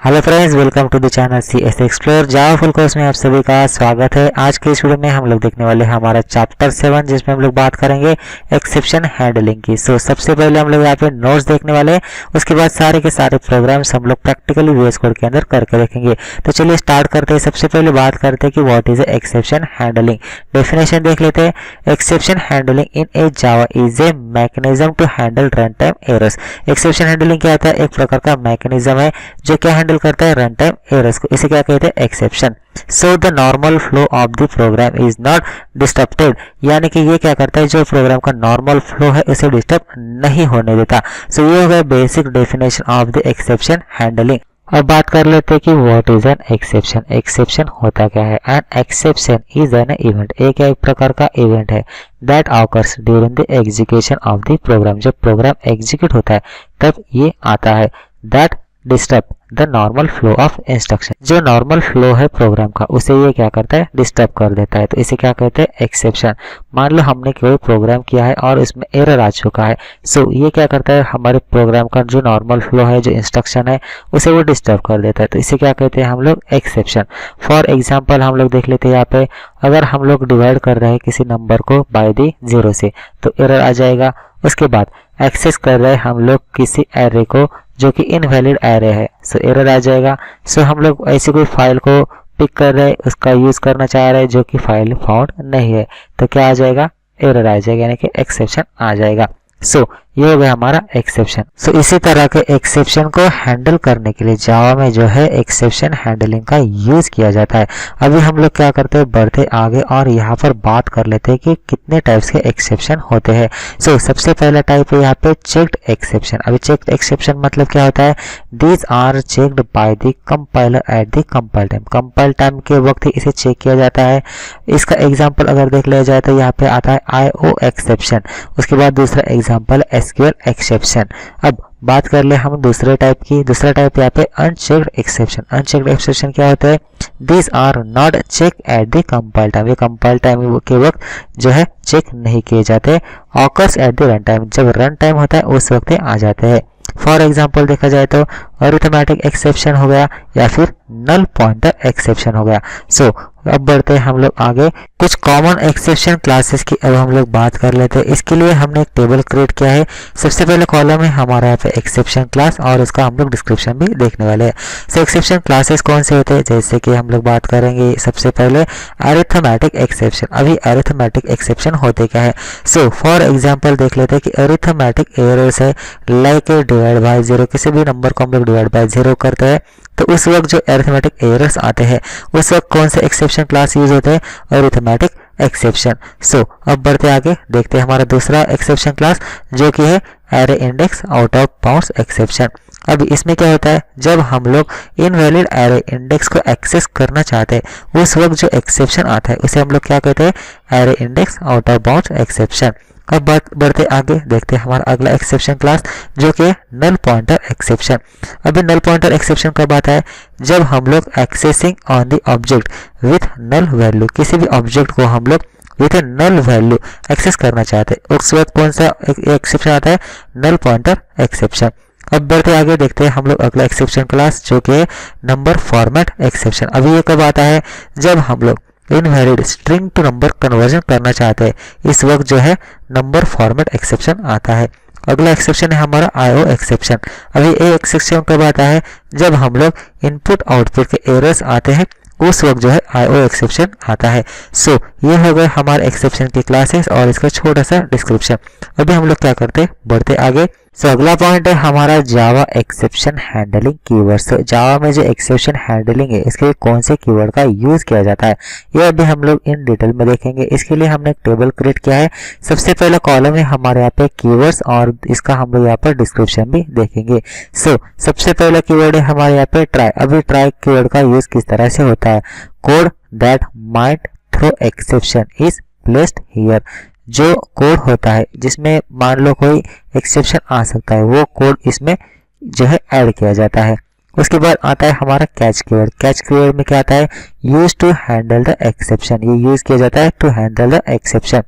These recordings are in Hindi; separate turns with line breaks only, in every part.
Hello friends, welcome to the channel CS explore Java full course में आप सभी का स्वागत है। आज के इस वीडियो में हम लोग देखने वाले हैं हमारा चैप्टर 7 जिसमें हम लोग बात करेंगे एक्सेप्शन हैंडलिंग की। सबसे पहले हम लोग यहाँ पे नोट्स देखने वाले हैं, उसके बाद सारे के सारे प्रोग्राम्स हम लोग प्रैक्टिकली VS कोड के अंदर करके देखेंगे। तो चलिए स्टार्ट करते हैं। सबसे पहले बात करते हैं कि what is exception handling. Definition देख लेते हैं। Exception handling in a Java is a mechanism to handle run time errors. Exception handling क्या होता है? एक प्रकार का मैकेनिज्म है जो क्या हैंडल करता है रन टाइम एरर्स को। इसे क्या कहते हैं? Exception. So the normal flow of the program is not disturbed, यानी कि ये क्या करता है, जो प्रोग्राम का नॉर्मल फ्लो है उसे डिस्टर्ब नहीं होने देता। सो ये हो गया basic definition of the exception handling. अब बात कर लेते हैं कि what is an exception. Exception होता क्या है? An exception is an event, एक प्रकार का इवेंट है that occurs during the execution of the program. जब प्रोग्राम एग्जीक्यूट होता है तब ये आता है। That disturb the normal flow of instruction, जो नॉर्मल फ्लो है प्रोग्राम का उसे ये क्या करता है? डिस्टर्ब कर देता है। तो इसे क्या कहते हैं? एक्सेप्शन। मान लो हमने कोई प्रोग्राम किया है और इसमें एरर आ चुका है। ये क्या करता है? हमारे प्रोग्राम का जो नॉर्मल फ्लो है, जो इंस्ट्रक्शन है, उसे वो डिस्टर्ब कर देता है। तो इसे क्या कहते हैं हम लोग? एक्सेप्शन। फॉर एग्जाम्पल हम लोग देख लेते हैं यहाँ पे, अगर हम लोग डिवाइड कर रहे हैं किसी नंबर को बाय दी 0 से तो एरर आ जाएगा। उसके बाद एक्सेस कर रहे हैं हम लोग किसी एरे को जो कि इनवैलिड एरे है, एरर आ जाएगा। हम लोग ऐसी कोई फाइल को पिक कर रहे हैं, उसका यूज करना चाह रहे हैं जो कि फाइल फाउंड नहीं है, तो क्या आ जाएगा? एरर आ जाएगा, यानी कि एक्सेप्शन आ जाएगा। ये हो गया हमारा एक्सेप्शन। इसी तरह के एक्सेप्शन को हैंडल करने के लिए जावा में जो है एक्सेप्शन हैंडलिंग का यूज किया जाता है। अभी हम लोग क्या करते हैं, बढ़ते आगे और यहाँ पर बात कर लेते हैं कि कितने टाइप्स के एक्सेप्शन होते हैं। सबसे पहला टाइप है यहाँ पे चेक्ड एक्सेप्शन। अभी चेक्ड एक्सेप्शन मतलब क्या होता है? These are checked by the compiler at the compile time. Compile time के वक्त ही इसे चेक किया जाता है। इसका एग्जाम्पल अगर देख लिया जाए तो यहाँ पे आता है IO एक्सेप्शन। उसके बाद दूसरा एग्जाम्पल SQL एक्सेप्शन। अब बात कर ले हम दूसरे टाइप की। दूसरा टाइप यहाँ पे अनचेक्ड एक्सेप्शन। अनचेक्ड एक्सेप्शन क्या होता है? This are not check at the compile time. ये कंपाइल टाइम के वक्त जो है चेक नहीं किए जाते। Occurs at the run time, जब रन टाइम होता है उस वक्त आ जाते हैं। फॉर एग्जाम्पल देखा जाए तो अरिथमेटिक एक्सेप्शन हो गया या फिर नल पॉइंटर एक्सेप्शन हो गया। अब बढ़ते हैं हम लोग आगे। कुछ कॉमन एक्सेप्शन क्लासेस की अब हम लोग बात कर लेते हैं। इसके लिए हमने एक टेबल क्रिएट किया है। सबसे पहले कॉलम है हमारा यहाँ पे एक्सेप्शन क्लास और इसका हम लोग डिस्क्रिप्शन भी देखने वाले हैं। एक्सेप्शन क्लासेस कौन से होते हैं? जैसे कि हम लोग बात करेंगे सबसे पहले अरिथमेटिक एक्सेप्शन। अभी अरिथमेटिक एक्सेप्शन होते क्या है? फॉर एग्जाम्पल देख लेते हैं कि अरिथमेटिक एरर्स है लाइक डिवाइड बाय 0। किसी भी नंबर को हम लोग डिवाइड बाय 0 करते हैं तो उस वक्त जो अरिथमेटिक एरर्स आते हैं उस वक्त कौन से एक्सेप्शन क्लास यूज होते हैं? Arithmetic exception. अब बढ़ते आगे देखते हैं हमारा दूसरा एक्सेप्शन क्लास जो कि है array index out of bounds exception. अब इसमें क्या होता है? जब हम लोग इनवैलिड एरे इंडेक्स को एक्सेस करना चाहते हैं उस वक्त जो एक्सेप्शन आता है उसे हम लोग क्या कहते हैं? Array index out of bounds exception. अब बढ़ते आगे देखते हैं हमारा अगला एक्सेप्शन क्लास जो कि नल पॉइंटर एक्सेप्शन। अभी नल पॉइंटर एक्सेप्शन कब आता है? जब हम लोग accessing on the object with null value, किसी भी ऑब्जेक्ट को हम लोग with a null value access करना चाहते हैं उस वक्त कौन सा एक्सेप्शन आता है? Null pointer exception. अब बढ़ते आगे देखते हैं हम लोग अगला एक्सेप्शन क्लास जो कि नंबर फॉर्मेट एक्सेप्शन। अभी ये कब आता है? जब हम लोग invalid string to number conversion करना चाहते हैं, इस वक्त जो है नंबर फॉर्मेट एक्सेप्शन आता है। अगला एक्सेप्शन है हमारा IO एक्सेप्शन। अभी ये एक्सेप्शन कब आता है? जब हम लोग इनपुट आउटपुट के एरर्स आते हैं उस वक्त जो है IO एक्सेप्शन आता है। ये हो गए हमारे एक्सेप्शन की क्लासेस और इसका छोटा सा डिस्क्रिप्शन। अभी हम लोग क्या करते हैं, बढ़ते आगे। अगला पॉइंट है हमारा जावा एक्सेप्शन हैंडलिंग कीवर्ड्स। जावा में जो एक्सेप्शन हैंडलिंग है इसके लिए कौन से कीवर्ड का यूज किया जाता है ये अभी हम लोग इन डिटेल में देखेंगे। इसके लिए हमने एक टेबल क्रिएट किया है। सबसे पहला कॉलम है हमारे यहाँ पे कीवर्ड्स और इसका हम लोग यहाँ पर डिस्क्रिप्शन भी देखेंगे। सबसे पहला कीवर्ड है हमारे यहाँ पे ट्राई। अभी ट्राई कीवर्ड का यूज किस तरह से होता है? Code that might throw exception is placed here. जो कोड होता है जिसमें मान लो कोई एक्सेप्शन आ सकता है वो कोड इसमें जो है ऐड किया जाता है। उसके बाद आता है हमारा कैच कीवर्ड। कैच कीवर्ड में क्या आता है, use to handle the exception, ये यूज किया जाता है टू हैंडल द एक्सेप्शन।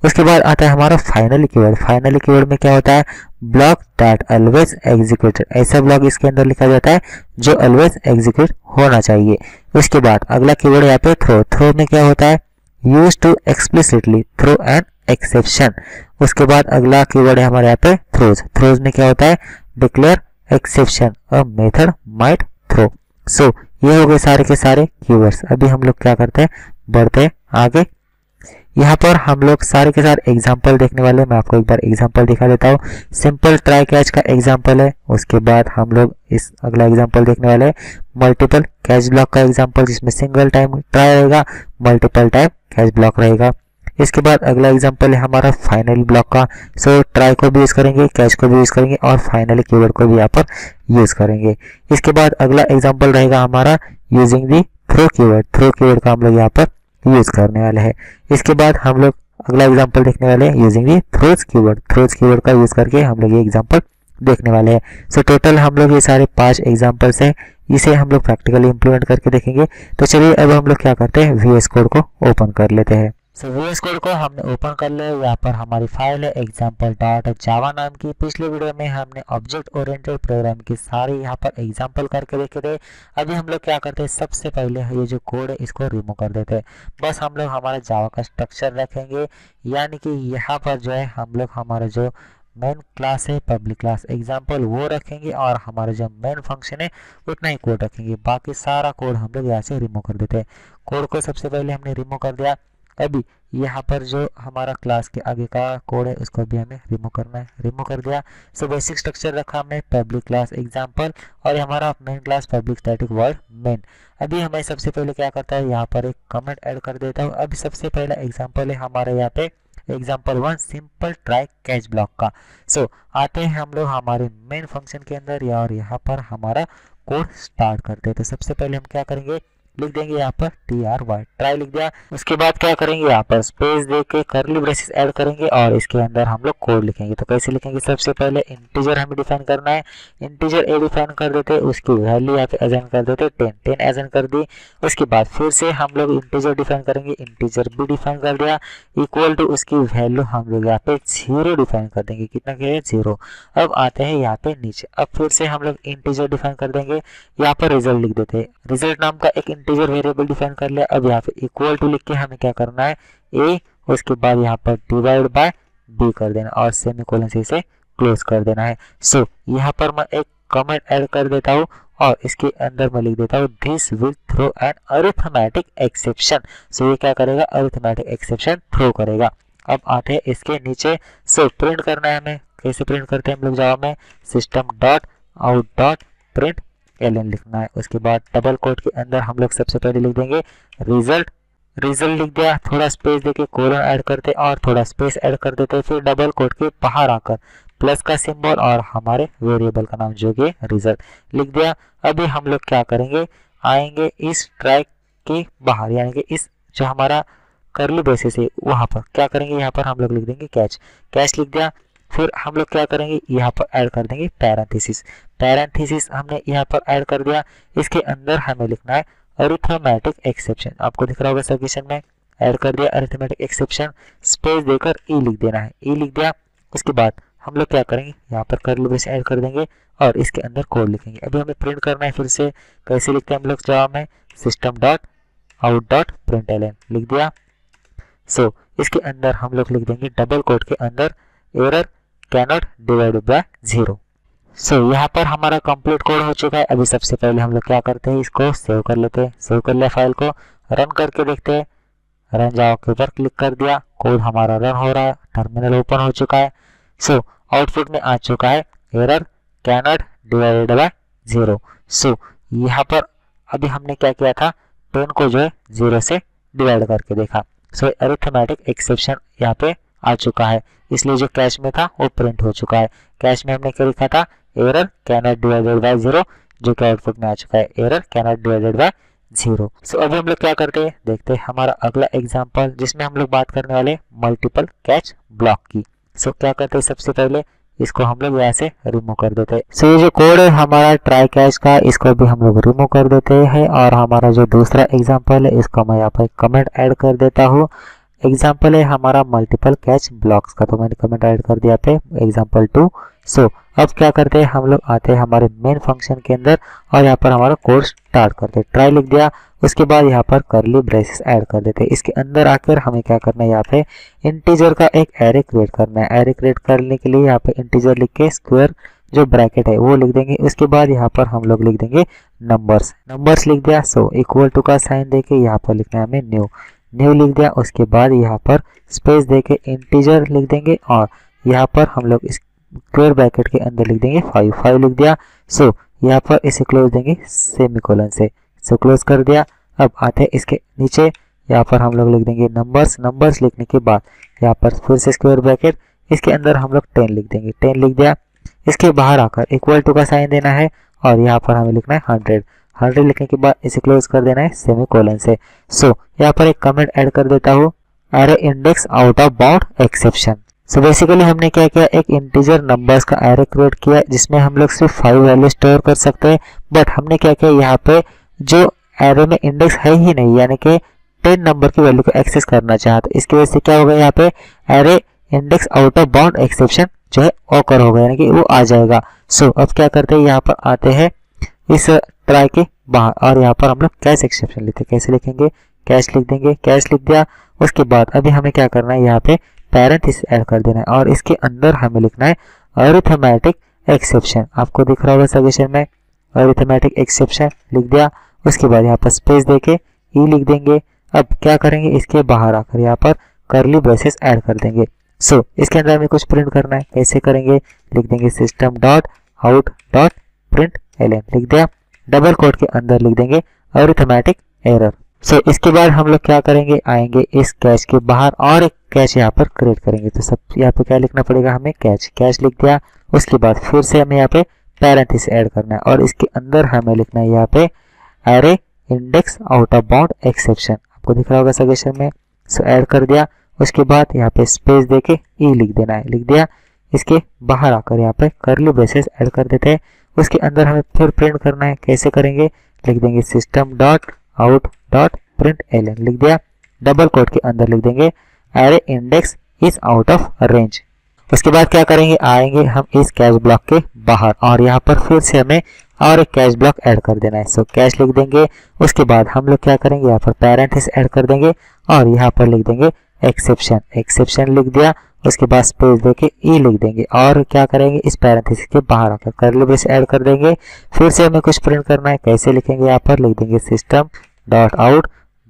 उसके बाद आता है हमारा फाइनली कीवर्ड। फाइनली कीवर्ड में क्या होता है, ब्लॉक दैट ऑलवेज एग्जीक्यूटेड, ऐसा ब्लॉक इसके अंदर लिखा जाता है जो ऑलवेज एग्जीक्यूट होना चाहिए। उसके बाद अगला कीवर्ड यहाँ पे थ्रो। थ्रो में क्या होता है, use to explicitly throw an exception. उसके बाद अगला कीवर्ड है हमारे यहाँ पे थ्रोज। थ्रोज में क्या होता है, declare exception a method might throw. So ये हो गए सारे के सारे कीवर्ड्स। अभी हम लोग क्या करते हैं, बढ़ते हैं आगे। यहाँ पर हम लोग सारे के सारे एग्जाम्पल देखने वाले हैं। मैं आपको एक बार एग्जाम्पल दिखा देता हूँ। सिंपल ट्राई कैच का एग्जाम्पल है। उसके बाद हम लोग इस अगला एग्जाम्पल देखने वाले हैं मल्टीपल कैच ब्लॉक का एग्जाम्पल, जिसमें सिंगल टाइम ट्राई रहेगा, मल्टीपल टाइम कैच ब्लॉक रहेगा। इसके बाद अगला एग्जाम्पल है हमारा फाइनल ब्लॉक का। सो ट्राई को भी यूज करेंगे, कैच को भी यूज करेंगे और फाइनली कीवर्ड को भी यहाँ पर यूज करेंगे। इसके बाद अगला एग्जाम्पल रहेगा हमारा using the throw keyword. Throw keyword का हम लोग यहाँ पर यूज करने वाले हैं। इसके बाद हम लोग अगला एग्जांपल देखने वाले हैं using the throws keyword. Throws keyword का यूज करके हम लोग ये एग्जांपल देखने वाले हैं। सो टोटल हम लोग ये सारे 5 एग्जांपल्स हैं, इसे हम लोग प्रैक्टिकली इंप्लीमेंट करके देखेंगे। तो चलिए अब हम लोग क्या करते हैं, VS कोड को ओपन कर लेते हैं। सो VS कोड को हमने ओपन कर लिया। यहाँ पर हमारी फाइल है example.java नाम की। पिछले वीडियो में हमने ऑब्जेक्ट ओरिएंटेड प्रोग्राम की सारी यहाँ पर एग्जांपल करके देखे थे। अभी हम लोग क्या करते हैं, सबसे पहले ये जो कोड है इसको रिमूव कर देते हैं। बस हम लोग हमारा जावा का स्ट्रक्चर रखेंगे, यानी कि यहाँ पर जो है हम लोग हमारा जो मेन क्लास है पब्लिक क्लास एग्जाम्पल वो रखेंगे और हमारा जो मेन फंक्शन है उतना ही कोड रखेंगे। बाकी सारा कोड हम लोग यहाँ से रिमूव कर देते हैं। कोड को सबसे पहले हमने रिमूव कर दिया। अभी यहाँ पर जो हमारा क्लास के आगे का कोड है उसको भी हमें रिमूव करना है, रिमूव कर दिया। सो बेसिक स्ट्रक्चर रखा हमने पब्लिक क्लास एग्जाम्पल और हमारा main class public static word main. अभी हमें सबसे पहले क्या करता है, यहाँ पर एक कमेंट ऐड कर देता हूँ। अभी सबसे पहला एग्जाम्पल है हमारे यहाँ पे example1 simple try catch block का। सो आते हैं हम लोग हमारे मेन फंक्शन के अंदर और यहाँ पर हमारा कोड स्टार्ट करते हैं। तो सबसे पहले हम क्या करेंगे, लिख देंगे यहाँ पर try ट्राई लिख दिया। उसके बाद क्या करेंगे, यहाँ पर स्पेस दे के कर्ली ब्रेसेस ऐड करेंगे और इसके अंदर हम लोग कोड लिखेंगे। तो कैसे लिखेंगे, सबसे पहले इंटीजर हमें डिफाइन करना है। इंटीजर ए डिफाइन कर देते, उसकी वैल्यू यहाँ पे असाइन कर देते 10 असाइन कर दी। उसके बाद फिर से हम लोग इंटीजर डिफाइन करेंगे, इंटीजर बी डिफाइन कर दिया इक्वल टू उसकी वैल्यू हम लोग यहाँ पे 0 डिफाइन कर देंगे। कितना क्या है, 0। अब आते हैं यहाँ पे नीचे, अब फिर से हम लोग इंटीजर डिफाइन कर देंगे। यहाँ पर रिजल्ट लिख देते हैं, रिजल्ट नाम का एक इंटीजर वेरिएबल डिफाइन कर लिया। अब यहाँ पे इक्वल टू लिख के हमें क्या करना है, a, उसके बाद यहाँ पर डिवाइड बाय b कर देना और सेमीकोलन से इसे क्लोज कर देना है। सो यहाँ पर मैं एक कमेंट ऐड कर देता हूँ और इसके अंदर मैं लिख देता हूँ this will throw an arithmetic exception. So ये क्या करेगा, अरिथमेटिक एक्सेप्शन थ्रो करेगा। अब आते हैं इसके नीचे। सो प्रिंट करना है हमें, कैसे प्रिंट करते हैं हम लोग जावा में, system dot out dot print ln लिखना है। उसके बाद डबल कोट के अंदर हम लोग सबसे पहले लिख देंगे रिजल्ट। रिजल्ट लिख दिया, थोड़ा स्पेस देके कोलन ऐड करते और थोड़ा स्पेस ऐड कर देते, फिर डबल कोट के बाहर आकर प्लस का सिंबल और हमारे वेरिएबल का नाम जो कि रिजल्ट लिख दिया। अभी हम लोग क्या करेंगे, आएंगे इस ट्राई के बाहर, यानी कि इस जो हमारा कर्ली ब्रेसेस है वहां पर क्या करेंगे, यहाँ पर हम लोग लिख देंगे कैच। कैच लिख दिया, फिर हम लोग क्या करेंगे, यहाँ पर ऐड कर देंगे पैरेंथेसिस। पैरेंथेसिस हमने यहाँ पर ऐड कर दिया। इसके अंदर हमें लिखना है अरिथमेटिक एक्सेप्शन। आपको दिख रहा होगा सब्मिशन में, ऐड कर दिया अरिथमेटिक एक्सेप्शन, स्पेस देकर ई लिख देना है, ई लिख दिया। उसके बाद हम लोग क्या करेंगे, यहाँ पर कर्ली ब्रेस ऐड कर देंगे और इसके अंदर कोड लिखेंगे। अभी हमें प्रिंट करना है, फिर से कैसे लिखते हैं हम लोग जावा में, system dot out dot print ln लिख दिया। सो इसके अंदर हम लोग लिख देंगे डबल कोट के अंदर एरर कैनॉट डिवाइड बाय 0। सो यहाँ पर हमारा कंप्लीट कोड हो चुका है। अभी सबसे पहले हम लोग क्या करते हैं, इसको सेव कर लेते हैं। सेव कर लिया फाइल को, रन करके देखते हैं। रन जावा के ऊपर क्लिक कर दिया, कोड हमारा रन हो रहा है, टर्मिनल ओपन हो चुका है। सो आउटपुट में आ चुका है एरर कैनॉट डिवाइड बाय 0। सो यहाँ पर अभी हमने क्या किया था, 10 को जो है 0 से डिवाइड करके देखा। सो अरिथमेटिक एक्सेप्शन यहाँ पे आ चुका है, इसलिए जो कैश में था वो प्रिंट हो चुका है। कैश में हमने क्या लिखा था, एरर कैनॉट डिवाइडेड बाय 0, जो कि आउटपुट में आ चुका है एरर कैनॉट डिवाइडेड बाय 0। सो अभी हम लोग क्या करते हैं, देखते हैं हमारा अगला एग्जांपल, जिसमें हम लोग बात करने वाले मल्टीपल कैच ब्लॉक की। सो क्या करते हैं, सबसे पहले इसको हम लोग यहाँ से रिमूव कर देते हैं। सो ये जो कोड है हमारा ट्राई कैच का, इसको भी हम लोग रिमूव कर देते हैं। और हमारा जो दूसरा एग्जांपल है इसको मैं यहाँ पर कमेंट ऐड कर देता हूँ। एग्जाम्पल है हमारा मल्टीपल कैच ब्लॉक्स का, तो मैंने कमेंट ऐड कर दिया पे एग्जाम्पल 2। सो अब क्या करते हैं, हम लोग आते हैं हमारे मेन फंक्शन के अंदर और यहाँ पर हमारा कोड स्टार्ट करते हैं। ट्राई लिख दिया, उसके बाद यहाँ पर करली ब्रेसेस ऐड कर देते हैं। इसके अंदर आकर हमें क्या करना है, यहाँ पे इंटीजर का एक एरे क्रिएट करना है। एरे क्रिएट करने के लिए यहाँ पे इंटीजर लिख के स्क्वायर जो ब्रैकेट है वो लिख देंगे। उसके बाद यहाँ पर हम लोग लिख देंगे नंबर्स लिख दिया। सो इक्वल टू का साइन देके यहाँ पर लिखना है हमें न्यू लिख दिया। उसके बाद यहाँ पर स्पेस देके इंटीजर लिख देंगे और यहाँ पर हम लोग इस स्क्वायर ब्रैकेट के अंदर लिख देंगे 5 लिख दिया। सो यहाँ पर इसे क्लोज देंगे सेमीकोलन से। सो क्लोज कर दिया। अब आते हैं इसके नीचे, यहाँ पर हम लोग लिख देंगे नंबर्स लिखने के बाद यहाँ पर फिर से स्क्वायर ब्रैकेट, इसके अंदर हम लोग 10 लिख देंगे। 10 लिख दिया। इसके बाहर आकर इक्वल टू का साइन देना है और यहाँ पर हमें लिखना है 100 लिखने के बाद इसे क्लोज कर देना है सेमीकोलन से। सो यहाँ पर एक कमेंट ऐड कर देता हूँ, array index out of bound exception. So basically हमने क्या किया, एक इंटीजर नंबर्स का एरे क्रिएट किया जिसमें हम लोग सिर्फ 5 वैल्यू स्टोर कर सकते हैं। बट हमने क्या किया, यहाँ पे जो एरे में इंडेक्स है ही नहीं, यानी कि 10 नंबर की वैल्यू को एक्सेस करना चाहते, इसकी वजह से क्या होगा, यहाँ पे array index out of bound exception जो है ऑकर होगा, यानी कि वो आ जाएगा। सो अब क्या करते हैं, यहाँ पर आते हैं इस ट्राई के बाहर और यहाँ पर हम लोग कैश एक्सेप्शन लिखते हैं। कैसे लिखेंगे, कैश लिख देंगे। कैश लिख दिया। उसके बाद अभी हमें क्या करना है, यहाँ पे पैरेंथेसिस ऐड कर देना है और इसके अंदर हमें लिखना है अरिथमेटिक एक्सेप्शन। आपको दिख रहा होगा सजेशन में, अरिथमेटिक एक्सेप्शन लिख दिया। उसके बाद यहाँ पर स्पेस देके ई लिख देंगे। अब क्या करेंगे, इसके बाहर आकर यहाँ पर करली ब्रेसेस ऐड कर देंगे। सो इसके अंदर हमें कुछ प्रिंट करना है। कैसे करेंगे, लिख देंगे system dot out dot print L N लिख दिया। डबल कोट के अंदर लिख देंगे अरिथमेटिक एरर। सो इसके बाद हम लोग क्या करेंगे, आएंगे इस कैच के बाहर और एक कैच यहाँ पर क्रिएट करेंगे। तो सब यहाँ पे क्या लिखना पड़ेगा हमें, कैच लिख दिया। उसके बाद फिर से हमें यहाँ पे पैरेंथेसिस ऐड करना है और इसके अंदर हमें लिखना है यहाँ पे array index out of bound exception. आपको दिख रहा होगा सजेशन में। सो ऐड कर दिया। उसके बाद यहाँ पे स्पेस देके ई लिख देना है, लिख दिया। इसके बाहर आकर यहाँ पे करली ब्रेसेस ऐड कर देते हैं। उसके अंदर हमें फिर प्रिंट करना है। कैसे करेंगे, लिख देंगे system dot out dot print L N लिख दिया। डबल कोट के अंदर लिख देंगे array index is out of range. उसके बाद क्या करेंगे, आएंगे हम इस कैच ब्लॉक के बाहर और यहाँ पर फिर से हमें और एक कैच ब्लॉक ऐड कर देना है। सो कैच लिख देंगे। उसके बाद हम लोग क्या करेंगे, यहाँ पर पैरेंथेसिस ऐड कर देंगे और यहाँ पर लिख देंगे एक्सेप्शन लिख दिया। उसके बाद स्पेस देके ई लिख देंगे और क्या करेंगे, इस पैरेंथेसिस के बाहर आकर करली ब्रेस ऐड कर देंगे। फिर से हमें कुछ प्रिंट करना है। कैसे लिखेंगे, यहाँ पर लिख देंगे system dot out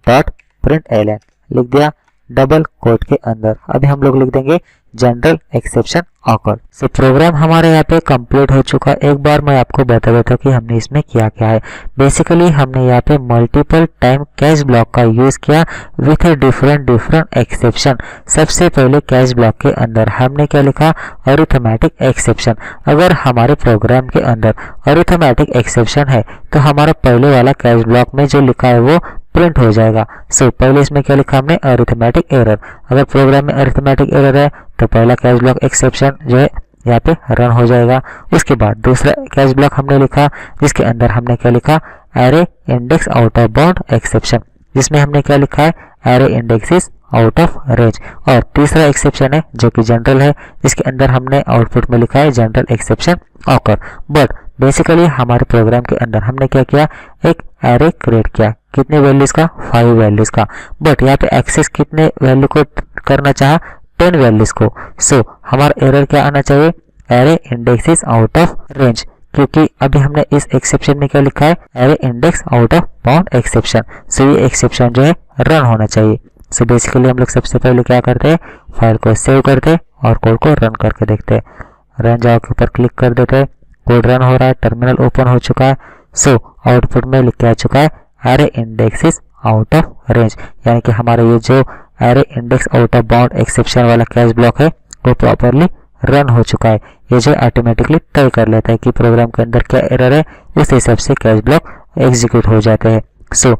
dot print L N लिख दिया। डबल कोट के अंदर अभी हम लोग लिख देंगे जनरल एक्सेप्शन ऑकर। सो प्रोग्राम हमारे यहाँ पे कंप्लीट हो चुका। एक बार मैं आपको बता देता हूँ कि हमने इसमें किया क्या है। बेसिकली हमने यहाँ पे मल्टीपल टाइम कैच ब्लॉक का यूज किया विथ डिफरेंट एक्सेप्शन। सबसे पहले कैच ब्लॉक के अंदर हमने क्या लिखा, अरिथमेटिक एक्सेप्शन। अगर हमारे प्रोग्राम के अंदर अरिथमेटिक एक्सेप्शन है तो हमारा पहले वाला कैच ब्लॉक में जो लिखा है वो प्रिंट हो जाएगा। सो पहले इसमें क्या लिखा हमने, अरिथमेटिक एरर। अगर प्रोग्राम में अरिथमेटिक एरर है तो पहला कैच ब्लॉक एक्सेप्शन जो है यहाँ पे रन हो जाएगा। उसके बाद दूसरा कैच ब्लॉक हमने लिखा जिसके अंदर हमने क्या लिखा, array index out of bound exception, जिसमें हमने क्या लिखा है, array index is out of range. और तीसरा एक्सेप्शन है जो कि जनरल है, जिसके अंदर हमने आउटपुट में लिखा है general exception occur. But basically हमारे प्रोग्राम के अंदर हमने क्या किया, एक एरे क्रिएट किया। कितने वैल्यूज का, 5 वैल्यूज का। बट यहाँ पे एक्सेस कितने वैल्यू को करना चाहा, 10 वैल्यूज को। सो हमारा एरर क्या आना चाहिए, array index is out of range, क्योंकि अभी हमने इस एक्सेप्शन में क्या लिखा है, array index out of bound exception. So ये एक्सेप्शन जो है रन होना चाहिए। सो बेसिकली हम लोग सबसे पहले क्या करते हैं, फाइल को सेव करते हैं और कोड को रन करके देखते हैं। रन जाओ के ऊपर क्लिक कर देते हैं, कोड रन हो रहा है, टर्मिनल ओपन हो चुका है। सो आउटपुट में लिख के आ चुका है, array index is out of range, यानी कि हमारा ये जो array index out of bound exception वाला कैच ब्लॉक है वो प्रॉपरली रन हो चुका है। ये जो ऑटोमेटिकली तय कर लेता है कि प्रोग्राम के अंदर क्या एरर है, उस हिसाब से कैच ब्लॉक एग्जीक्यूट हो जाते हैं। सो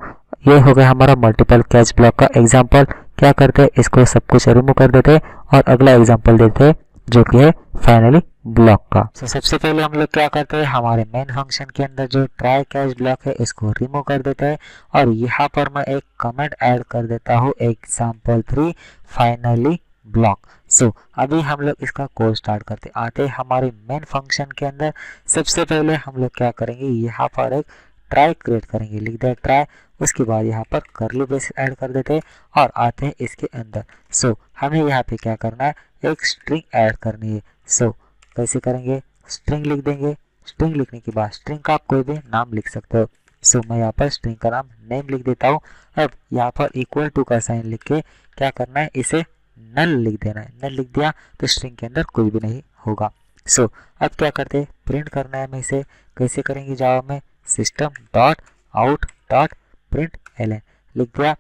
ये हो गया हमारा मल्टीपल कैच ब्लॉक का एग्जाम्पल। क्या करते हैं, इसको सब कुछ रिमूव कर देते हैं और अगला एग्जाम्पल देते हैं जो कि है फाइनली ब्लॉक का। सबसे पहले हम लोग क्या करते हैं, हमारे मेन फंक्शन के अंदर जो ट्राई कैच ब्लॉक है इसको रिमूव कर देते हैं और यहाँ पर मैं एक कमेंट ऐड कर देता हूँ example3 फाइनली ब्लॉक। अभी हम लोग इसका कोड स्टार्ट करते आते हैं हमारे मेन फंक्शन के अंदर। सबसे पहले हम लोग क्या करेंगे, यहाँ पर एक ट्राई क्रिएट करेंगे, लिख दिया ट्राई, उसके बाद यहाँ पर करली ब्रेसेस ऐड कर देते हैं और आते हैं इसके अंदर। हमें यहाँ पे क्या करना है, एक स्ट्रिंग ऐड करनी है। कैसे करेंगे, स्ट्रिंग लिख देंगे, स्ट्रिंग लिखने के बाद स्ट्रिंग का आप कोई भी नाम लिख सकते हो। मैं यहाँ पर स्ट्रिंग का नाम नेम लिख देता हूँ। अब यहाँ पर इक्वल टू का साइन लिख के क्या करना है, इसे नल लिख देना है। नल लिख दिया तो स्ट्रिंग के अंदर कोई भी नहीं होगा। अब क्या करते हैं, प्रिंट करना है हमें इसे। कैसे करेंगे, जावा में system dot out dot print L लिख दिया।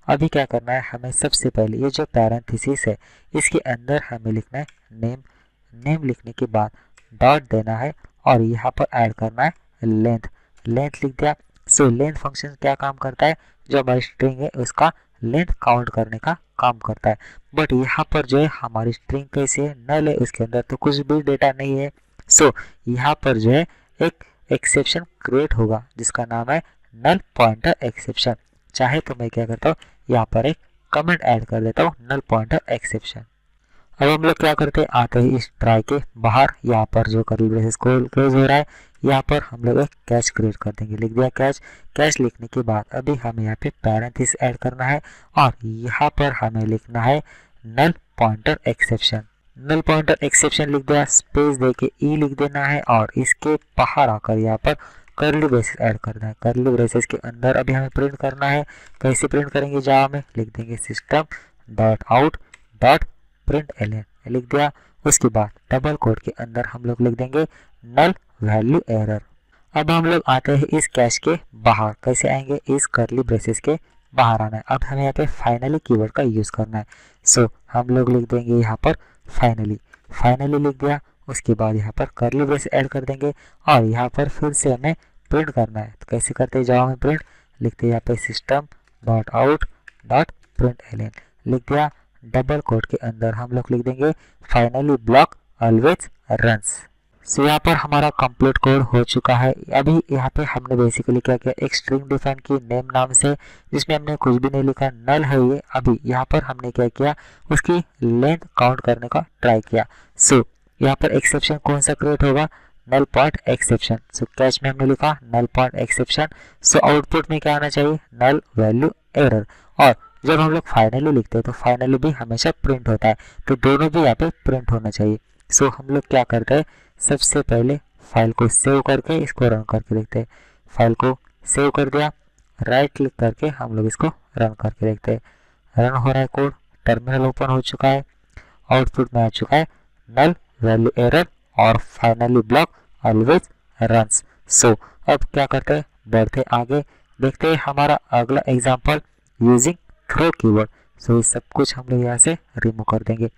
अभी क्या करना है, हमें सबसे पहले ये जो पैरेंथेसिस है इसके अंदर हमें लिखना है नेम। नेम लिखने के बाद डॉट देना है और यहाँ पर ऐड करना है लेंथ। लेंथ लिख दिया। लेंथ फंक्शन क्या काम करता है, जो हमारी स्ट्रिंग है उसका लेंथ काउंट करने का काम करता है। बट यहाँ पर जो है हमारी स्ट्रिंग कैसे है, नल है, उसके अंदर तो कुछ भी डेटा नहीं है। यहाँ पर जो है एक एक्सेप्शन क्रिएट होगा जिसका नाम है नल पॉइंटर एक्सेप्शन। चाहे तो मैं क्या करता हूँ, यहाँ पर एक कमेंट ऐड कर देता हूँ नल पॉइंटर एक्सेप्शन। अब हम लोग क्या करते हैं, आते हैं इस ट्राई के बाहर, यहाँ पर जो करली ब्रेसेस क्लोज हो रहा है यहाँ पर हम लोग एक कैच क्रिएट कर देंगे, लिख दिया कैच। कैच लिखने के बाद अभी हमें यहाँ पे पैरेंथेसिस ऐड करना है और यहाँ पर हमें लिखना है null pointer exception. Null pointer exception लिख दिया, स्पेस दे के ई लिख देना है और इसके बाहर आकर यहाँ पर करली ब्रेसेस ऐड करना है। करली ब्रेसेस के अंदर अभी हमें प्रिंट करना है। कैसे प्रिंट करेंगे, जावा में लिख देंगे system dot out dot print L लिख दिया। उसके बाद डबल कोट के अंदर हम लोग लिख देंगे नल वैल्यू एरर। अब हम लोग आते हैं इस कैश के बाहर। कैसे आएंगे, इस करली ब्रेसेस के बाहर आना है। अब हमें यहाँ पे फाइनली कीवर्ड का यूज करना है। हम लोग लिख देंगे यहाँ पर फाइनली। फाइनली लिख दिया, उसके बाद यहाँ पर करली ब्रेस ऐड कर देंगे और यहाँ पर फिर से हमें प्रिंट करना है। तो कैसे करते हैं, जावा में प्रिंट लिखते हैं यहाँ पे system dot out dot print L लिख दिया। डबल कोट के अंदर हम लोग लिख देंगे फाइनली ब्लॉक ऑलवेज रन्स। यहाँ पर हमारा कंप्लीट कोड हो चुका है। अभी यहाँ पे हमने बेसिकली क्या किया, एक स्ट्रिंग डिफाइन की नेम नाम से, जिसमें हमने कुछ भी नहीं लिखा, नल है ये। अभी यहाँ पर हमने क्या किया, उसकी लेंथ काउंट करने का ट्राई किया। यहाँ पर एक्सेप्शन कौन सा क्रिएट होगा, नल पॉइंट एक्सेप्शन। कैच में हमने लिखा नल पॉइंट एक्सेप्शन। आउटपुट में क्या आना चाहिए, नल वैल्यू एरर। और जब हम लोग फाइनली लिखते हैं तो फाइनली भी हमेशा प्रिंट होता है, तो दोनों भी यहाँ पे प्रिंट होना चाहिए। हम लोग क्या करते हैं, सबसे पहले फाइल को सेव करके इसको रन करके देखते हैं। फाइल को सेव कर दिया, राइट क्लिक करके हम लोग इसको रन करके देखते हैं। रन हो रहा है कोड, टर्मिनल ओपन हो चुका है, आउटपुट में आ चुका है नल वैल्यू एरर और फाइनली ब्लॉक ऑलवेज रन्स। अब क्या करते हैं, बढ़ते आगे, देखते हैं हमारा अगला एग्जांपल यूजिंग थ्रो कीवर्ड। ये सब कुछ हम लोग यहाँ से रिमूव कर देंगे।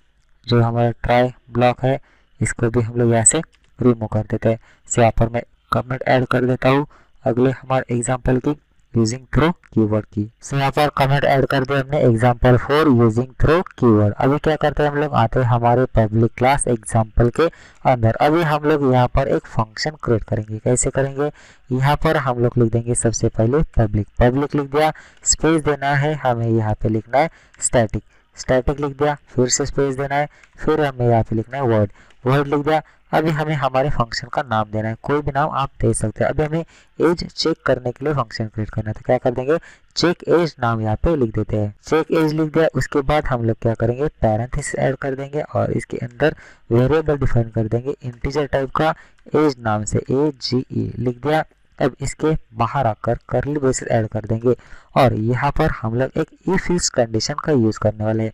जो हमारा ट्राई ब्लॉक है इसको भी हम लोग यहाँ से रिमूव कर देते हैं। यहाँ पर मैं कमेंट ऐड कर देता हूँ अगले हमारे एग्जांपल की यूजिंग थ्रो कीवर्ड की। यहाँ पर कमेंट ऐड कर दिया हमने एग्जांपल 4 यूजिंग थ्रो कीवर्ड। अभी क्या करते हैं, हम लोग आते हैं हमारे पब्लिक क्लास एग्जांपल के अंदर। अभी हम लोग यहाँ पर एक फंक्शन क्रिएट करेंगे। कैसे करेंगे, यहाँ पर हम लोग लिख देंगे सबसे पहले पब्लिक। पब्लिक लिख दिया, स्पेस देना है, हमें यहाँ पे लिखना है स्टैटिक। स्टैटिक लिख दिया, फिर से स्पेस देना है, फिर हमें यहाँ पे लिखना है वर्ड। वर्ड लिख दिया। अभी हमें हमारे फंक्शन का नाम देना है, कोई भी नाम आप दे सकते हैं। अभी हमें एज चेक करने के लिए फंक्शन क्रिएट करना है, तो क्या कर देंगे, चेक एज नाम यहाँ पे लिख देते हैं। चेक एज लिख दिया, उसके बाद हम लोग क्या करेंगे, पैरेंथेसिस ऐड कर देंगे और इसके अंदर वेरिएबल डिफाइन कर देंगे इंटीजर टाइप का, एज नाम से AGE लिख दिया। अब इसके बाहर आकर करली ब्रेसेस ऐड कर देंगे और यहाँ पर हम लोग एक इफ इस कंडीशन का यूज करने वाले हैं।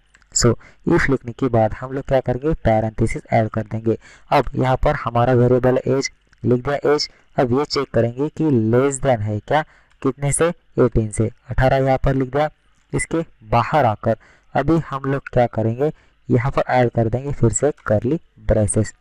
इफ लिखने के बाद हम लोग क्या करेंगे, पैरेंथेसिस ऐड कर देंगे। अब यहाँ पर हमारा वेरिएबल एज लिख दिया एज। अब ये चेक करेंगे कि लेस देन है क्या, कितने से, 18 से। 18 यहाँ पर लिख दिया। इसके बाहर आकर अभी हम लोग क्या करेंगे, यहाँ पर ऐड कर देंगे फिर से करली ब्रेसेस।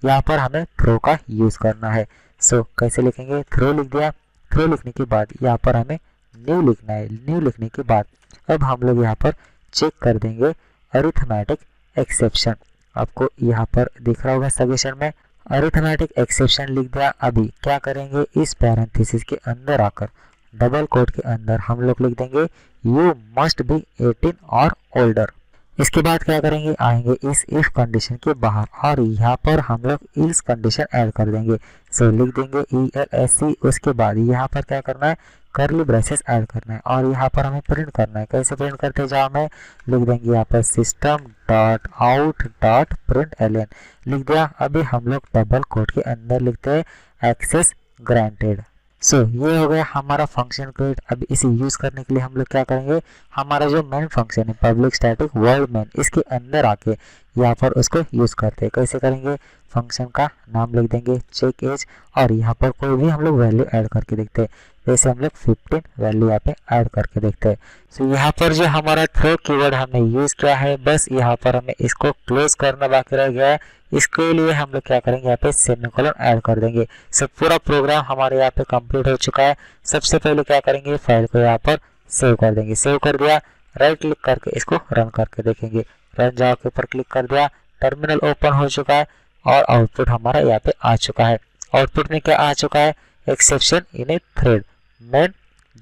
यहाँ पर हमें थ्रो का यूज करना है। कैसे लिखेंगे, थ्रो लिख दिया। थ्रो लिखने के बाद यहाँ पर हमें न्यू लिखना है। न्यू लिखने के बाद अब हम लोग यहाँ पर चेक कर देंगे अरिथमेटिक एक्सेप्शन। आपको यहाँ पर दिख रहा होगा सजेशन में अरिथमेटिक एक्सेप्शन लिख दिया। अभी क्या करेंगे, इस पैरेंथेसिस के अंदर आकर डबल कोट के अंदर हम लोग लिख देंगे यू मस्ट बी 18 और ओल्डर। इसके बाद क्या करेंगे, आएंगे इस इफ कंडीशन के बाहर और यहाँ पर हम लोग इल्स कंडीशन ऐड कर देंगे। सो लिख देंगे ELSE। उसके बाद यहाँ पर क्या करना है, करली ब्रेसेस ऐड करना है और यहाँ पर हमें प्रिंट करना है। कैसे प्रिंट करते जाओ, हमें लिख देंगे यहाँ पर system dot out dot print L N लिख दिया। अभी हम लोग डबल कोट के अंदर लिखते हैं एक्सेस ग्रांटेड। सो ये हो गया हमारा फंक्शन क्रिएट। अब इसे यूज करने के लिए हम लोग क्या करेंगे, हमारा जो मेन फंक्शन है पब्लिक स्टैटिक वर्ड मेन, इसके अंदर आके यहाँ पर उसको यूज करते हैं। कैसे करेंगे, फंक्शन का नाम लिख देंगे चेक एज और यहाँ पर कोई भी हम लोग वैल्यू ऐड करके देखते हैं। जैसे हम लोग 15 वैल्यू यहाँ पे ऐड करके देखते हैं। सो यहाँ पर जो हमारा थ्रो कीवर्ड हमने यूज किया है, बस यहाँ पर हमें इसको क्लोज करना बाकी रह गया है। इसके लिए हम लोग क्या करेंगे, यहाँ पे सेमीकोलन ऐड कर देंगे। सब पूरा प्रोग्राम हमारे यहाँ पे कंप्लीट हो चुका है। सबसे पहले क्या करेंगे, फाइल को यहाँ पर सेव कर देंगे। सेव कर दिया, राइट क्लिक करके इसको रन करके देखेंगे। रन जाओ के ऊपर क्लिक कर दिया, टर्मिनल ओपन हो चुका है और आउटपुट हमारा यहाँ पे आ चुका है। आउटपुट में क्या आ चुका है, exception in a thread main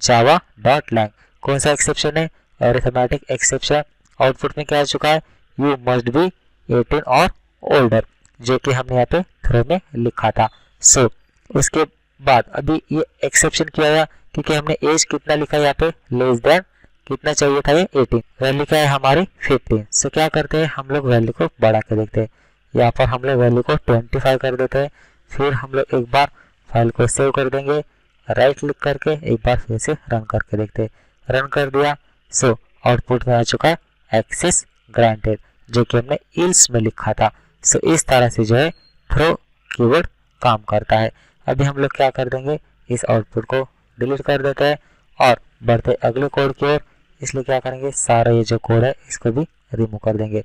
Java dot lang. कौन सा एक्सेप्शन है, अरिथमेटिक एक्सेप्शन। आउटपुट में क्या आ चुका है, यू मस्ट बी 18 और ओल्डर, जो कि हमने यहाँ पे थ्रो में लिखा था। सो उसके बाद अभी ये एक्सेप्शन किया गया क्योंकि हमने एज कितना लिखा है यहाँ पे, लेस देन कितना चाहिए था, ये 18, वैल्यू क्या है हमारी 15। सो क्या करते हैं, हम लोग वैल्यू को बढ़ा के देखते हैं। यहाँ पर हम लोग वैल्यू को 25 कर देते हैं। फिर हम लोग एक बार फाइल को सेव कर देंगे, राइट क्लिक करके एक बार फिर से रन करके देखते हैं। रन कर दिया, सो आउटपुट में आ चुका है एक्सेस ग्रांटेड, जो कि हमने इल्स में लिखा था। सो इस तरह से जो है थ्रो कीवर्ड काम करता है। अभी हम लोग क्या कर देंगे, इस आउटपुट को डिलीट कर देते हैं और बढ़ते अगले कोड की ओर। इसलिए क्या करेंगे, सारा ये जो कोड है इसको भी रिमूव कर देंगे।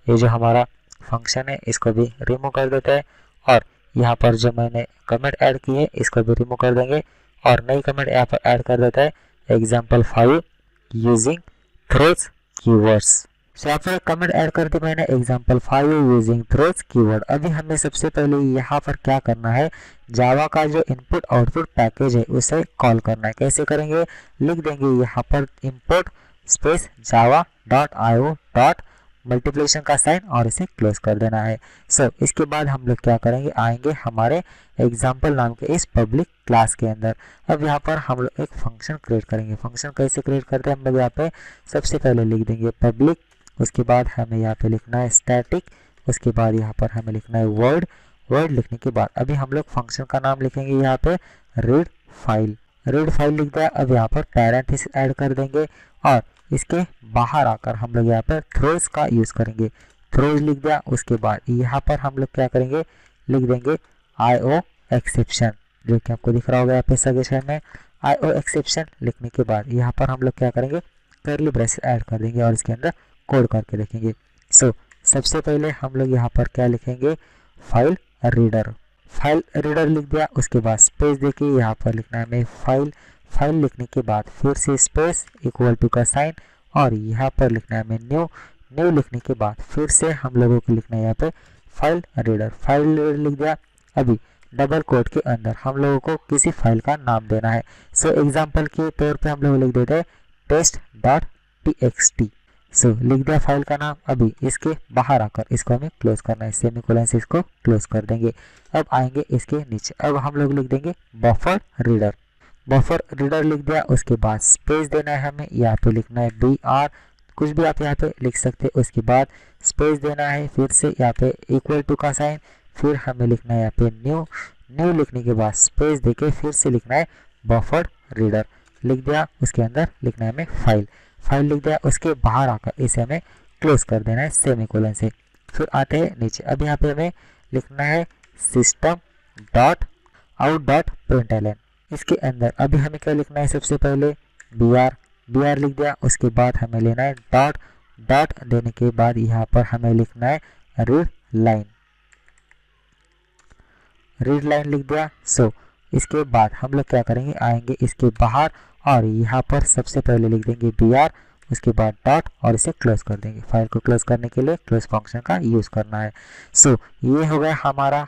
ये जो हमारा फंक्शन है इसको भी रिमूव कर देते हैं और यहाँ पर जो मैंने कमेंट ऐड की है इसको भी रिमूव कर देंगे और नई कमेंट यहाँ पर ऐड कर देता है एग्जाम्पल 5 यूजिंग थ्रोज कीवर्ड्स। सो यहाँ पर कमेंट ऐड कर दी मैंने एग्जाम्पल 5 यूजिंग थ्रोज कीवर्ड। अभी हमें सबसे पहले यहाँ पर क्या करना है, जावा का जो इनपुट आउटपुट पैकेज है उसे कॉल करना है। कैसे करेंगे, लिख देंगे यहाँ पर import space Java dot IO dot multiplication का साइन और इसे क्लोज कर देना है। सो इसके बाद हम लोग क्या करेंगे, आएंगे हमारे एग्जाम्पल नाम के इस पब्लिक क्लास के अंदर। अब यहाँ पर हम लोग एक फंक्शन क्रिएट करेंगे। फंक्शन कैसे क्रिएट करते हैं, हम लोग यहाँ पे सबसे पहले लिख देंगे पब्लिक, उसके बाद हमें यहाँ पे लिखना है स्टैटिक, उसके बाद यहाँ पर हमें लिखना है वर्ड। वर्ड लिखने के बाद अभी हम लोग फंक्शन का नाम लिखेंगे यहाँ पे रीड फाइल। रीड फाइल लिख दिया। अब यहाँ पर पैरेंथेसिस ऐड कर देंगे और इसके बाहर आकर हम लोग यहाँ पर थ्रोज का यूज करेंगे। थ्रोज लिख दिया। उसके बाद यहाँ पर हम लोग क्या करेंगे, लिख देंगे IO एक्सेप्शन, जो कि आपको दिख रहा होगा यहाँ पे सजेशन में। IO एक्सेप्शन लिखने के बाद यहाँ पर हम लोग क्या करेंगे, करली ब्रेसेस ऐड कर देंगे और इसके अंदर कोड करके देखेंगे। सो सबसे पहले हम लोग यहाँ पर क्या लिखेंगे, फाइल रीडर। फाइल रीडर लिख दिया। उसके बाद स्पेस देखिए यहाँ पर लिखना है हमें फाइल। फाइल लिखने के बाद फिर से स्पेस इक्वल टू का साइन और यहाँ पर लिखना है हमें न्यू। न्यू लिखने के बाद फिर से हम लोगों को लिखना है यहाँ पे फाइल रीडर। फाइल रीडर लिख दिया। अभी डबल कोट के अंदर हम लोगों को किसी फाइल का नाम देना है। सो एग्जाम्पल के तौर पे हम लोग लिख देते हैं test.txt। सो लिख दिया फाइल का नाम। अभी इसके बाहर आकर इसको हमें क्लोज करना है, सेमीकोलन से इसको क्लोज कर देंगे। अब आएंगे इसके नीचे, अब हम लोग लिख देंगे बफर रीडर। बफर रीडर लिख दिया। उसके बाद स्पेस देना है हमें, यहाँ पे लिखना है BR, कुछ भी आप यहाँ पे लिख सकते हैं। उसके बाद स्पेस देना है, फिर से यहाँ पे इक्वल टू का साइन, फिर हमें लिखना है यहाँ पे न्यू। न्यू लिखने के बाद स्पेस देके फिर से लिखना है बफर रीडर। लिख दिया। उसके अंदर लिखना है हमें फाइल। फाइल लिख दिया। उसके बाहर आकर इसे हमें क्लोज कर देना है सेमीकोलन से। फिर आते हैं नीचे। अब यहाँ पे हमें लिखना है system dot out dot println. इसके अंदर अभी हमें क्या लिखना है, सबसे पहले BR लिख दिया। उसके बाद हमें लेना है डॉट। डॉट देने के बाद यहाँ पर हमें लिखना है रीड लाइन। रीड लाइन लिख दिया। सो इसके बाद हम लोग क्या करेंगे, आएंगे इसके बाहर और यहाँ पर सबसे पहले लिख देंगे BR। उसके बाद डॉट और इसे क्लोज कर देंगे। फाइल को क्लोज करने के लिए क्लोज फंक्शन का यूज़ करना है। सो ये हो गया हमारा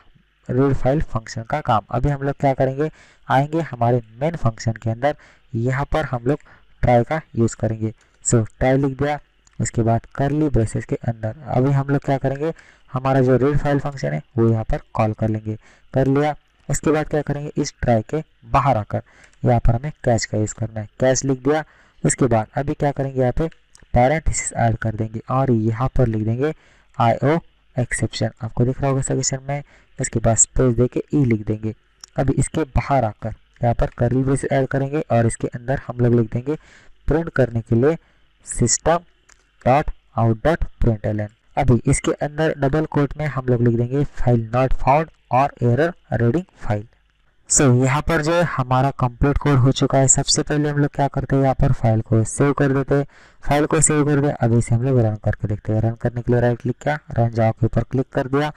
रीड फाइल फंक्शन का काम। अभी हम लोग क्या करेंगे, आएंगे हमारे मेन फंक्शन के अंदर, यहाँ पर हम लोग ट्राई का यूज़ करेंगे। सो ट्राई लिख दिया, उसके बाद करली ब्रेसेस के अंदर अभी हम लोग क्या करेंगे, हमारा जो रीड फाइल फंक्शन है वो यहाँ पर कॉल कर लेंगे। कर लिया, उसके बाद क्या करेंगे, इस ट्राई के बाहर आकर यहाँ पर हमें कैच का यूज़ करना है। कैच लिख दिया, उसके बाद अभी क्या करेंगे, यहाँ पे पैरेंथेसिस ऐड कर देंगे और यहाँ पर लिख देंगे IO एक्सेप्शन, आपको दिख रहा होगा सजेशन में। इसके बाद स्पेस देके ई लिख देंगे। अभी इसके बाहर आकर यहाँ पर करली ब्रेसेस ऐड करेंगे और इसके अंदर हम लोग लिख देंगे प्रिंट करने के लिए system dot out dot println. अभी इसके अंदर डबल कोट में हम लोग लिख देंगे फाइल नॉट फाउंड और एरर रीडिंग फाइल। सो यहाँ पर जो है हमारा कंप्लीट कोड हो चुका है। सबसे पहले हम लोग क्या करते हैं, यहाँ पर फाइल को सेव कर देते हैं। फाइल को सेव कर दिया, अभी इसे हम लोग रन करके देखते हैं। रन करने के लिए राइट क्लिक किया, रन जावा के ऊपर क्लिक कर दिया,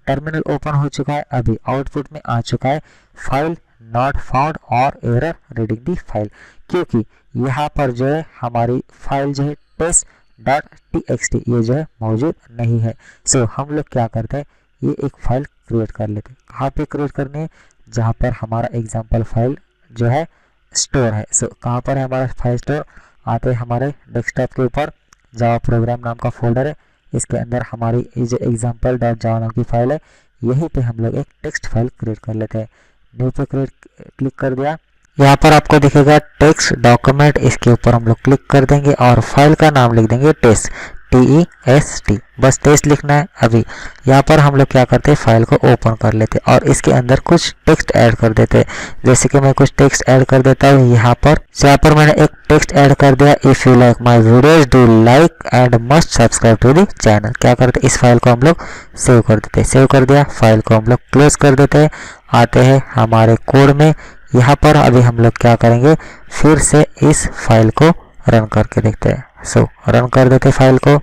टर्मिनल ओपन हो चुका है। अभी आउटपुट में आ चुका है फाइल नॉट फाउंड और एरर रीडिंग दी फाइल, क्योंकि यहाँ पर जो है हमारी फाइल जो है test.txt ये जो है मौजूद नहीं है। सो हम लोग क्या करते हैं, ये एक फाइल क्रिएट कर लेते हैं। कहाँ पे क्रिएट करने है, जहाँ पर हमारा एग्जाम्पल फाइल जो है स्टोर है। सो कहाँ पर है हमारा फाइल स्टोर, आते हैं हमारे डेस्कटॉप के ऊपर, जावा प्रोग्राम नाम का फोल्डर है, इसके अंदर हमारी ये जो एग्जाम्पल डॉट जावा नाम की फाइल है, यहीं पे हम लोग एक टेक्स्ट फाइल क्रिएट कर लेते हैं। न्यू पे क्लिक कर दिया, यहाँ पर आपको दिखेगा टेक्स्ट डॉक्यूमेंट, इसके ऊपर हम लोग क्लिक कर देंगे और फाइल का नाम लिख देंगे टेस्ट, TEST, बस टेस्ट लिखना है। अभी यहाँ पर हम लोग क्या करते हैं, फाइल को ओपन कर लेते हैं और इसके अंदर कुछ टेक्स्ट ऐड कर देते हैं। जैसे कि मैं कुछ टेक्स्ट ऐड कर देता हूँ यहाँ पर मैंने एक टेक्स्ट ऐड कर दिया, if you like my videos do like and must subscribe to the channel. क्या करते हैं, इस फाइल को हम लोग सेव कर देते हैं। सेव कर दिया, फाइल को हम लोग क्लोज कर देते हैं। आते हैं हमारे कोड में, यहाँ पर अभी हम लोग क्या करेंगे, फिर से इस फाइल को रन करके देखते हैं। सो रन कर देते, फाइल को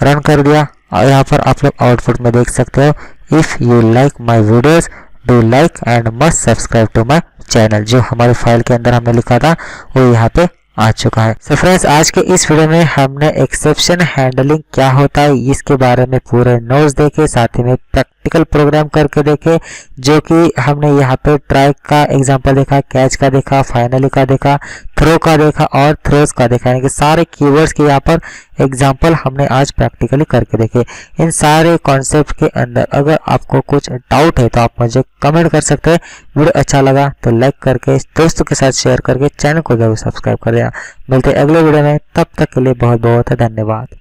रन कर दिया और यहाँ पर आप लोग आउटपुट में देख सकते हो, if you like my videos do like and must subscribe to my channel. जो हमारे फाइल के अंदर हमने लिखा था वो यहाँ पे आ चुका है। सो फ्रेंड्स, आज के इस वीडियो में हमने एक्सेप्शन हैंडलिंग क्या होता है इसके बारे में पूरे नोट्स देखे, साथ ही में प्रैक्टिकल प्रोग्राम करके देखे, जो कि हमने यहाँ पे ट्राई का एग्जांपल देखा, कैच का देखा, फाइनली का देखा, थ्रो का देखा और थ्रोज का देखा, यानी कि सारे कीवर्ड्स के यहाँ पर एग्जाम्पल हमने आज प्रैक्टिकली करके देखे। इन सारे कॉन्सेप्ट के अंदर अगर आपको कुछ डाउट है तो आप मुझे कमेंट कर सकते हैं। वीडियो अच्छा लगा तो लाइक करके दोस्तों के साथ शेयर करके चैनल को जरूर सब्सक्राइब कर देना। मिलते हैं अगले वीडियो में, तब तक के लिए बहुत बहुत धन्यवाद।